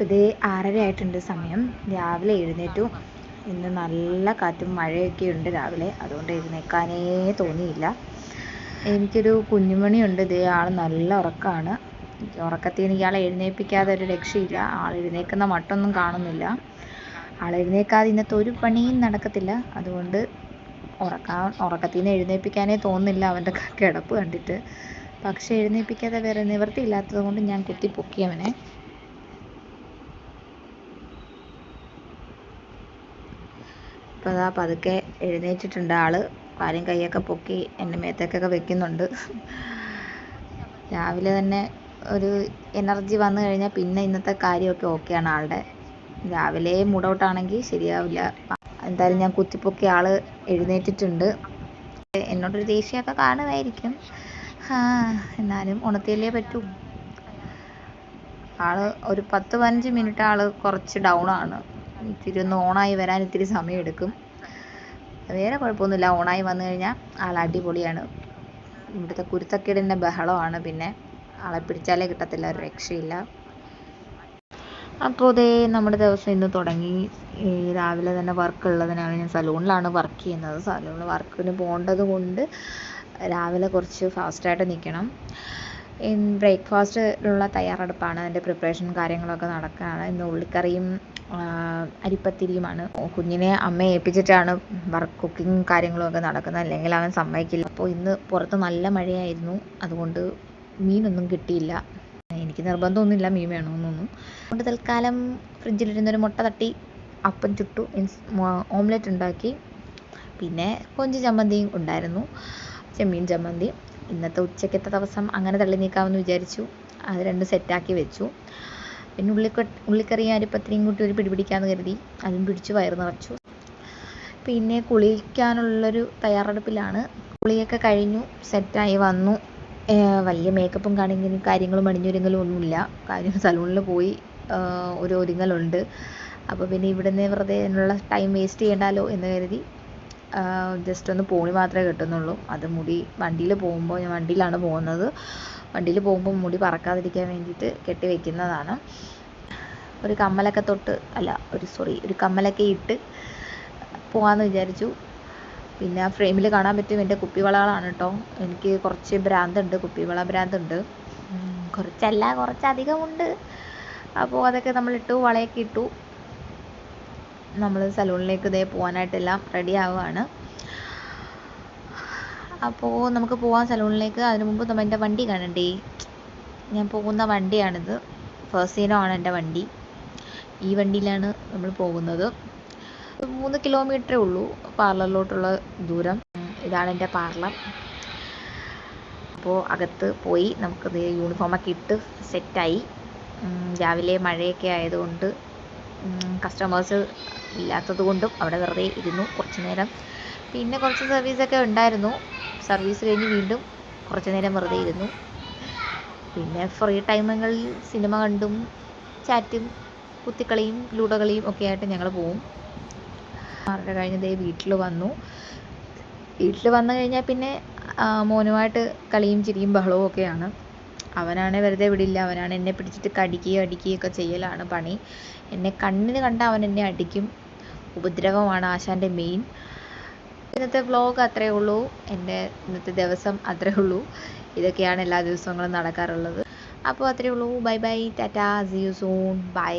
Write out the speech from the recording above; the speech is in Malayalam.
അപ്പോൾ ഇത് 6:30 ആയിട്ടുണ്ട് സമയം. രാവിലെ എഴുന്നേറ്റു. ഇന്ന് നല്ല കാറ്റും മഴയൊക്കെ ഉണ്ട് രാവിലെ, അതുകൊണ്ട് എഴുന്നേൽക്കാനേ തോന്നിയില്ല. എനിക്കൊരു കുഞ്ഞുമണിയുണ്ട്, ഇതേ ആൾ നല്ല ഉറക്കമാണ്. ഉറക്കത്തിൽ നിന്ന് ഇയാളെ എഴുന്നേൽപ്പിക്കാതെ ഒരു രക്ഷയില്ല. ആൾ എഴുന്നേൽക്കുന്ന മട്ടൊന്നും കാണുന്നില്ല. ആൾ എഴുന്നേൽക്കാതെ ഇന്നത്തെ ഒരു പണിയും നടക്കത്തില്ല. അതുകൊണ്ട് ഉറക്കത്തിൽ നിന്ന് എഴുന്നേൽപ്പിക്കാനേ തോന്നുന്നില്ല അവൻ്റെ കിടപ്പ് കണ്ടിട്ട്. പക്ഷേ എഴുന്നേൽപ്പിക്കാതെ വേറെ നിവൃത്തിയില്ലാത്തത് കൊണ്ട് ഞാൻ കുത്തി പൊക്കി അവനെ. അപ്പോൾ അതാ പതുക്കെ എഴുന്നേറ്റിട്ടുണ്ട് ആൾ. കാലും കൈയൊക്കെ പൊക്കി എൻ്റെ മേത്തേക്കൊക്കെ വെക്കുന്നുണ്ട്. രാവിലെ തന്നെ ഒരു എനർജി വന്നു കഴിഞ്ഞാൽ പിന്നെ ഇന്നത്തെ കാര്യമൊക്കെ ഓക്കെയാണ് ആളുടെ. രാവിലെ മൂഡൗട്ടാണെങ്കിൽ ശരിയാവില്ല. എന്തായാലും ഞാൻ കുത്തിപ്പൊക്കി ആൾ എഴുന്നേറ്റിട്ടുണ്ട്. എന്നോടൊരു ദേഷ്യമൊക്കെ കാണുമായിരിക്കും, എന്നാലും ഉണർത്തിയല്ലേ പറ്റൂ. ആൾ ഒരു 10-15 മിനിറ്റ് ആൾ കുറച്ച് ഡൗൺ ആണ്. ഇത്തിരി ഒന്ന് ഓണായി വരാൻ ഇത്തിരി സമയമെടുക്കും. വേറെ കുഴപ്പമൊന്നുമില്ല. ഓണായി വന്നു കഴിഞ്ഞാൽ ആൾ അടിപൊളിയാണ്. ഇവിടുത്തെ കുരുത്തക്കേടിൻ്റെ ബഹളമാണ്. പിന്നെ ആളെ പിടിച്ചാലേ കിട്ടത്തില്ല, ഒരു രക്ഷയില്ല. അപ്പോൾ ഇതേ നമ്മുടെ ദിവസം ഇന്ന് തുടങ്ങി. രാവിലെ തന്നെ വർക്ക് ഉള്ളതിനാണ്, ഞാൻ സലൂണിലാണ് വർക്ക് ചെയ്യുന്നത്. സലൂണിൽ വർക്കിന് പോകേണ്ടത് കൊണ്ട് രാവിലെ കുറച്ച് ഫാസ്റ്റായിട്ട് നിൽക്കണം. ബ്രേക്ക്ഫാസ്റ്റിനുള്ള തയ്യാറെടുപ്പാണ്, അതിൻ്റെ പ്രിപ്പറേഷൻ കാര്യങ്ങളൊക്കെ നടക്കുകയാണ്. ഇന്ന് ഉള്ളിക്കറിയും അരിപ്പത്തിരിയുമാണ്. കുഞ്ഞിനെ അമ്മയെ ഏൽപ്പിച്ചിട്ടാണ് കുക്കിങ് കാര്യങ്ങളുമൊക്കെ നടക്കുന്നത്, അല്ലെങ്കിൽ അവൻ സമ്മതിക്കില്ല. അപ്പോൾ ഇന്ന് പുറത്ത് നല്ല മഴയായിരുന്നു, അതുകൊണ്ട് മീനൊന്നും കിട്ടിയില്ല. എനിക്ക് നിർബന്ധമൊന്നുമില്ല മീൻ വേണമെന്നൊന്നും. അതുകൊണ്ട് തൽക്കാലം ഫ്രിഡ്ജിലിരുന്നൊരു മുട്ട തട്ടി അപ്പം ചുട്ടു, ഓംലെറ്റ് ഉണ്ടാക്കി. പിന്നെ കൊഞ്ച് ചമ്മന്തിയും ഉണ്ടായിരുന്നു, ചെമ്മീൻ ചമ്മന്തി. ഇന്നത്തെ ഉച്ചക്കത്തെ ദിവസം അങ്ങനെ തള്ളി നീക്കാമെന്ന് വിചാരിച്ചു. അത് രണ്ടും സെറ്റാക്കി വെച്ചു. പിന്നെ ഉള്ളിക്കറിയും അരിപ്പത്തിരിയും കൂട്ടി ഒരു പിടിക്കാമെന്ന് കരുതി, അതും പിടിച്ചു, വയറ് നിറച്ചു. പിന്നെ കുളിക്കാനുള്ളൊരു തയ്യാറെടുപ്പിലാണ്. കുളിയൊക്കെ കഴിഞ്ഞു, സെറ്റായി വന്നു. വലിയ മേക്കപ്പും കാര്യങ്ങളും അണിഞ്ഞൊരുങ്ങലും ഒന്നുമില്ല. കാര്യം സലൂണിൽ പോയി ഒരു ഒരുങ്ങലുണ്ട്. അപ്പോൾ പിന്നെ ഇവിടുന്ന് വെറുതെ അതിനുള്ള ടൈം വേസ്റ്റ് ചെയ്യണ്ടല്ലോ എന്ന് കരുതി ജസ്റ്റ് ഒന്ന് പോണി മാത്രമേ കെട്ടുന്നുള്ളൂ. അത് മുടി വണ്ടിയിൽ പോകുമ്പോൾ, ഞാൻ വണ്ടിയിലാണ് പോകുന്നത്, വണ്ടിയിൽ പോകുമ്പോൾ മുടി പറക്കാതിരിക്കാൻ വേണ്ടിയിട്ട് കെട്ടി വയ്ക്കുന്നതാണ്. ഒരു കമ്മലൊക്കെ ഒരു കമ്മലൊക്കെ ഇട്ട് പോകാമെന്ന് വിചാരിച്ചു. പിന്നെ ഫ്രെയിമിൽ കാണാൻ പറ്റും എൻ്റെ കുപ്പിവളകളാണ് കേട്ടോ. എനിക്ക് കുറച്ച് ഭ്രാന്തുണ്ട്, കുപ്പിവള ഭ്രാന്തുണ്ട്. കുറച്ചധികമുണ്ട്. അപ്പോൾ അതൊക്കെ നമ്മളിട്ടു, വളയൊക്കെ ഇട്ടു. നമ്മൾ സലൂണിലേക്ക് ഇതേ പോകാനായിട്ടെല്ലാം റെഡി ആവുകയാണ്. അപ്പോൾ നമുക്ക് പോകാം സലൂണിലേക്ക്. അതിനു മുമ്പ് നമ്മൾ എൻ്റെ വണ്ടി കാണണ്ടേ. ഞാൻ പോകുന്ന വണ്ടിയാണിത്, ഫെർസീനോ ആണ് എൻ്റെ വണ്ടി. ഈ വണ്ടിയിലാണ് നമ്മൾ പോകുന്നത്. 3 കിലോമീറ്ററേ ഉള്ളൂ പാർലറിലോട്ടുള്ള ദൂരം. ഇതാണ് എൻ്റെ പാർലർ. അപ്പോൾ അകത്ത് പോയി നമുക്കിത് യൂണിഫോമൊക്കെ ഇട്ട് സെറ്റായി. രാവിലെ മഴയൊക്കെ ആയതുകൊണ്ട് കസ്റ്റമേഴ്സ് ഇല്ലാത്തത് കൊണ്ടും അവിടെ വെറുതെ ഇരുന്നു കുറച്ച് നേരം. പിന്നെ കുറച്ച് സർവീസൊക്കെ ഉണ്ടായിരുന്നു. സർവീസ് കഴിഞ്ഞ് വീണ്ടും കുറച്ച് നേരം വെറുതെ ഇരുന്നു. പിന്നെ ഫ്രീ ടൈമുകളിൽ സിനിമ കണ്ടും ചാറ്റും കുത്തിക്കളിയും ലൂഡോ കളിയും ഒക്കെ ആയിട്ട് ഞങ്ങൾ പോവും. 6:30 കഴിഞ്ഞതേ വീട്ടിൽ വന്നു. വീട്ടിൽ വന്നു കഴിഞ്ഞാൽ പിന്നെ മോനുമായിട്ട് കളിയും ചിരിയും ബഹളവും ഒക്കെയാണ്. അവനാണെങ്കിൽ വെറുതെ വിടില്ല. അവനാണ് എന്നെ പിടിച്ചിട്ട് അടിക്കുകയൊക്കെ ചെയ്യലാണ് പണി. എന്നെ കണ്ണിന് കണ്ട അവൻ എന്നെ അടിക്കും. ഉപദ്രവമാണ് ആശാൻ്റെ മെയിൻ. ഇന്നത്തെ വ്ലോഗ് അത്രയേ ഉള്ളൂ. എൻ്റെ ഇന്നത്തെ ദിവസം അത്രയേ ഉള്ളൂ. ഇതൊക്കെയാണ് എല്ലാ ദിവസങ്ങളും നടക്കാറുള്ളത്. അപ്പോൾ അത്രയേ ഉള്ളൂ. Bye bye, tata, see you soon, by.